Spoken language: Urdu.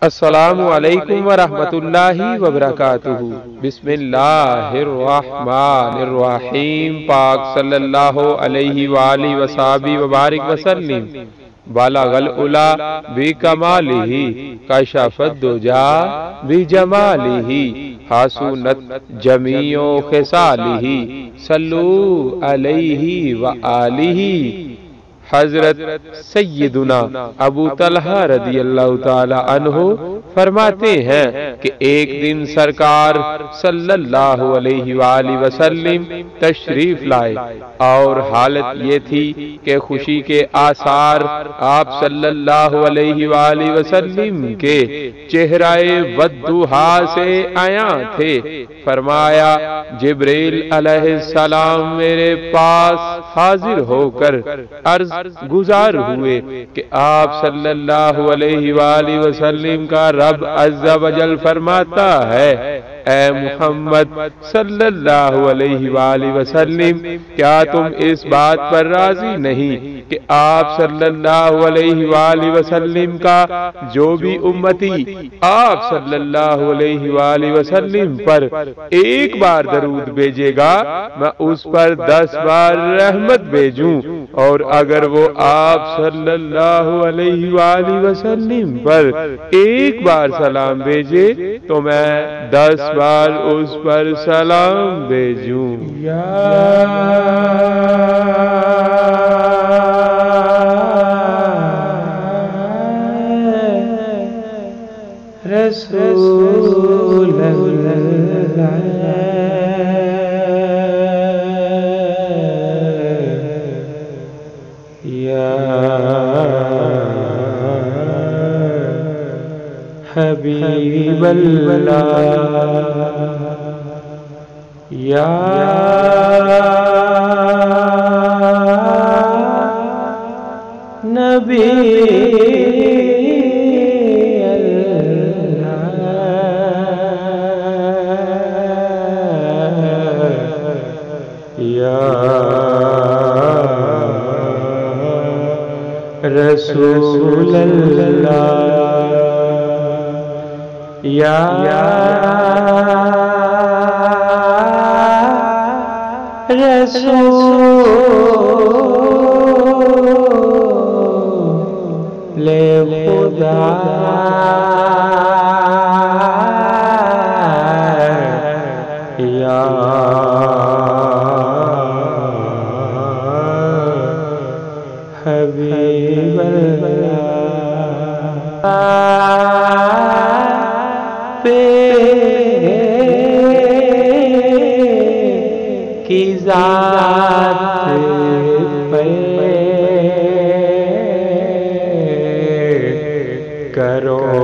السلام علیکم ورحمۃ اللہ وبرکاتہ۔ بسم اللہ الرحمن الرحیم۔ پاک صلی اللہ علیہ وآلہ وصحبہ وبارک وسلم۔ بالغ العلا بکمالہ، کشف الدجا بجمالہ، حسنت جمیع خصالہ، صلو علیہ وآلہ۔ حضرت سیدنا ابو طلحہ رضی اللہ تعالی عنہ فرماتے ہیں کہ ایک دن سرکار صلی اللہ علیہ وآلہ وسلم تشریف لائے اور حالت یہ تھی کہ خوشی کے آثار آپ صلی اللہ علیہ وآلہ وسلم کے چہرہ والضحا سے عیاں تھے۔ فرمایا جبریل علیہ السلام میرے پاس حاضر ہو کر عرض گزار ہوئے کہ آپ صلی اللہ علیہ وآلہ وسلم کا رب عز و جل فرماتا ہے، اے محمد صلی اللہ علیہ وآلہ وسلم، کیا تم اس بات پر راضی نہیں کہ آپ صلی اللہ علیہ وآلہ وسلم کا جو بھی امتی آپ صلی اللہ علیہ وآلہ وسلم پر ایک بار درود بھیجے گا میں اس پر 10 بار رحمت بھیجوں، اور اگر وہ آپ صلی اللہ علیہ وآلہ وسلم پر ایک بار سلام بھیجے تو میں 10 بار اس پر سلام بھیجوں۔ رسول اللہ حبیب اللہ، یا نبی اللہ، یا رسول اللہ، یا رسول خدا، یا حبیب اللہ، کی ذات پہ کرو